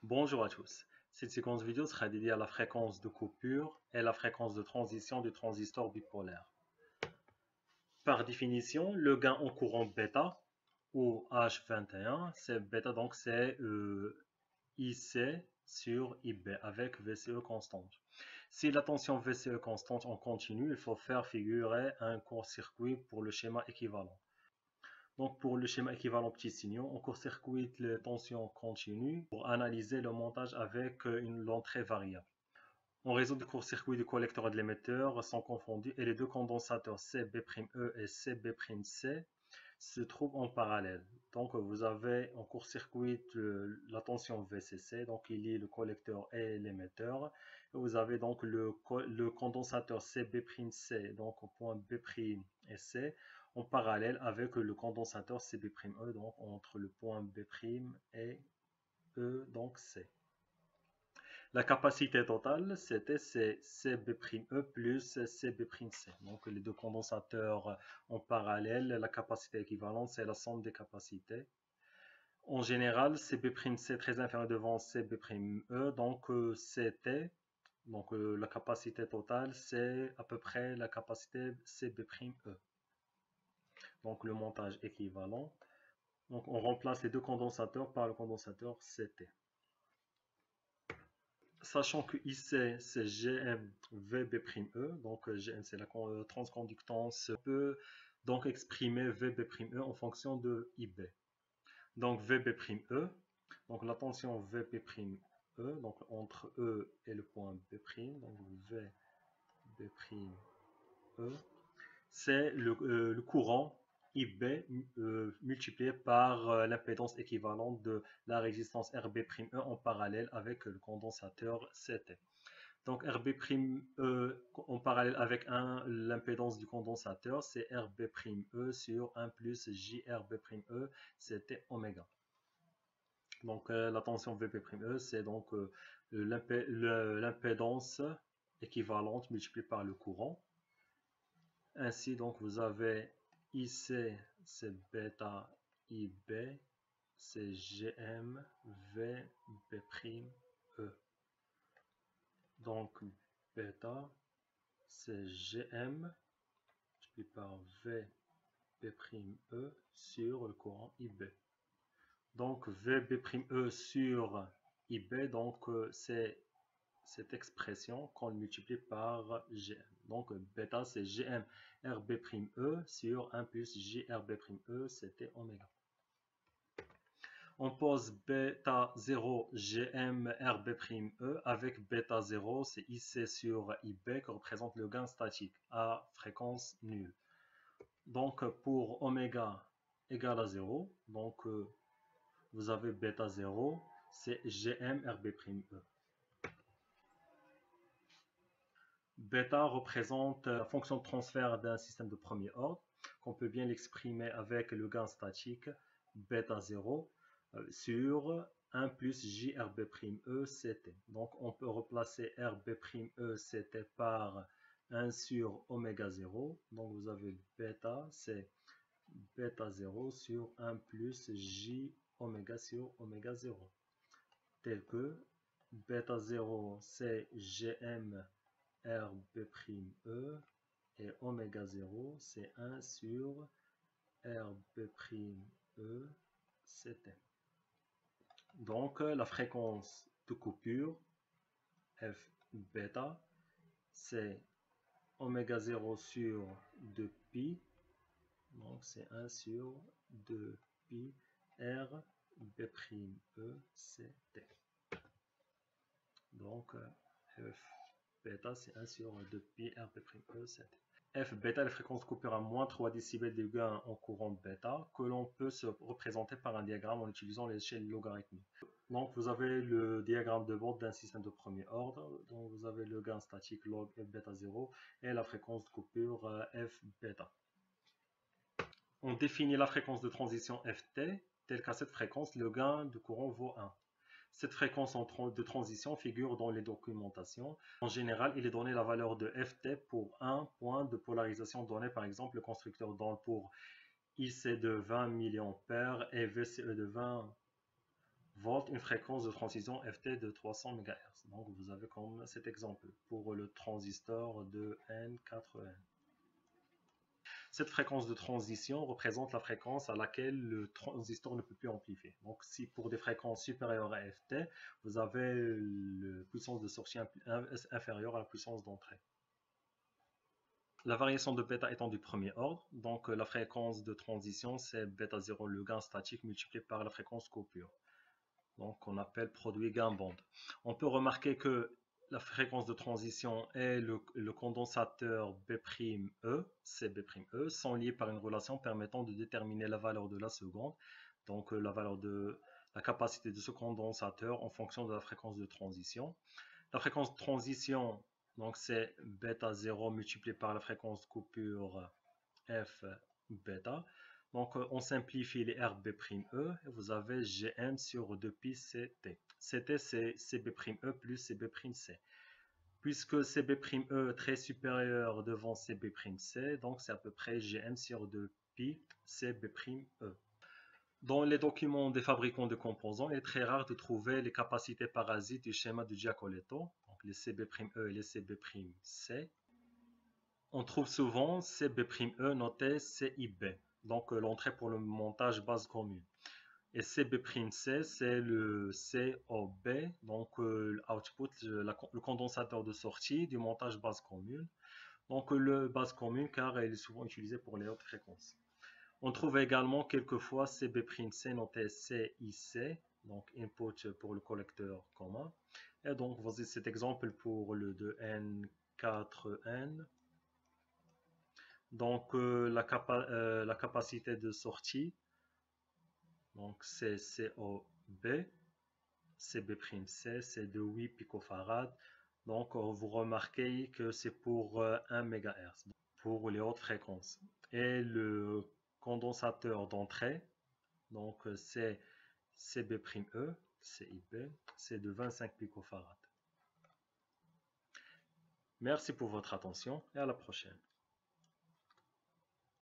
Bonjour à tous. Cette séquence vidéo sera dédiée à la fréquence de coupure et la fréquence de transition du transistor bipolaire. Par définition, le gain en courant bêta ou H21, c'est bêta, donc c'est IC sur IB avec VCE constante. Si la tension VCE constante en continu, il faut faire figurer un court-circuit pour le schéma équivalent. Donc pour le schéma équivalent petit signaux, on court-circuite les tensions continues pour analyser le montage avec l'entrée variable. En réseau de court-circuit du collecteur et de l'émetteur sont confondus et les deux condensateurs CB'(E) et CB'(C) se trouvent en parallèle. Donc vous avez en court-circuit la tension VCC, donc il lie le collecteur et l'émetteur. Vous avez donc le condensateur CB'(C), donc au point B' et C, en parallèle avec le condensateur CB'(E), donc entre le point B' et E, donc C. La capacité totale, c'était CB'(E) plus CB'(C). Donc les deux condensateurs en parallèle, la capacité équivalente, c'est la somme des capacités. En général, CB'(C) est très inférieur devant CB'(E), donc CT, donc la capacité totale, c'est à peu près la capacité CB'(E). Donc le montage équivalent. Donc on remplace les deux condensateurs par le condensateur CT. Sachant que IC c'est GM VB'(E), donc GM c'est la transconductance, on peut donc exprimer VB'(E) en fonction de IB. Donc VB'(E), donc la tension VB'(E), donc entre E et le point B', donc VB'(E), c'est le courant IB multiplié par l'impédance équivalente de la résistance RB'(E) en parallèle avec le condensateur CT. Donc RB'(E) en parallèle avec l'impédance du condensateur, c'est RB'(E) sur 1 plus JRB'(E), c'était oméga. Donc la tension VB'(E), c'est donc l'impédance équivalente multipliée par le courant. Ainsi, donc, vous avez IC, c'est bêta IB, c'est GM VB'(E). Donc, bêta, c'est GM multiplié par VB'(E) sur le courant IB. Donc, VB'(E) sur IB, donc, c'est cette expression qu'on multiplie par Gm. Donc bêta c'est Gm RB'(E) sur 1 plus JRB'(E), c'était oméga. On pose bêta 0 Gm RB'(E) avec bêta 0, c'est IC sur IB qui représente le gain statique à fréquence nulle. Donc pour oméga égale à 0, donc vous avez bêta 0, c'est Gm RB'(E). Bêta représente la fonction de transfert d'un système de premier ordre, qu'on peut bien l'exprimer avec le gain statique bêta 0 sur 1 plus JRB'(E) CT. Donc on peut replacer RB'(E) CT par 1 sur oméga 0. Donc vous avez bêta, c'est bêta 0 sur 1 plus J oméga sur oméga 0. Tel que bêta 0 c'est GM RB'(E) et oméga 0 c'est 1 sur RB'(E) CT. Donc la fréquence de coupure F bêta c'est oméga 0 sur 2pi, donc c'est 1 sur 2pi RB'(E) CT. Donc F bêta c'est 1 sur 2pi RB'(E) CT. F bêta est la fréquence de coupure à moins 3 décibels de gain en courant bêta que l'on peut se représenter par un diagramme en utilisant l'échelle logarithmique. Donc vous avez le diagramme de bord d'un système de premier ordre, donc vous avez le gain statique log F bêta 0 et la fréquence de coupure F bêta. On définit la fréquence de transition Ft, telle qu'à cette fréquence le gain de courant vaut 1. Cette fréquence de transition figure dans les documentations. En général, il est donné la valeur de Ft pour un point de polarisation donné. Par exemple, le constructeur donne pour IC de 20 mA et VCE de volts, une fréquence de transition FT de 300 MHz. Donc vous avez comme cet exemple pour le transistor de N4N. Cette fréquence de transition représente la fréquence à laquelle le transistor ne peut plus amplifier. Donc si pour des fréquences supérieures à FT, vous avez la puissance de sortie inférieure à la puissance d'entrée. La variation de bêta étant du premier ordre, donc la fréquence de transition c'est bêta 0, le gain statique multiplié par la fréquence coupure. Donc on appelle produit gain-bande. On peut remarquer que la fréquence de transition et le condensateur B'E, CB'E, sont liés par une relation permettant de déterminer la valeur de la seconde, donc la valeur de la capacité de ce condensateur en fonction de la fréquence de transition. La fréquence de transition, donc c'est bêta 0 multiplié par la fréquence de coupure F bêta. Donc on simplifie les RB'E et vous avez Gn sur 2pi Ct. Ct c'est CB'E plus CB'C. Puisque CB'E est très supérieur devant CB'C, donc c'est à peu près Gn sur 2pi CB'E. Dans les documents des fabricants de composants, il est très rare de trouver les capacités parasites du schéma de Giacoletto, donc les CB'E et les CB'C. On trouve souvent CB'E noté CIB, donc l'entrée pour le montage base commune. Et CB'C, c'est le COB, donc output, le condensateur de sortie du montage base commune. Donc le base commune car il est souvent utilisé pour les hautes fréquences. On trouve également quelquefois CB'C noté CIC, donc input pour le collecteur commun. Et donc voici cet exemple pour le de N4N. Donc la capacité de sortie, donc c'est COB, CB'C, c'est de 8 picofarads. Donc vous remarquez que c'est pour 1 MHz, pour les hautes fréquences. Et le condensateur d'entrée, donc c'est CB'E, CIB, c'est de 25 picofarads. Merci pour votre attention et à la prochaine.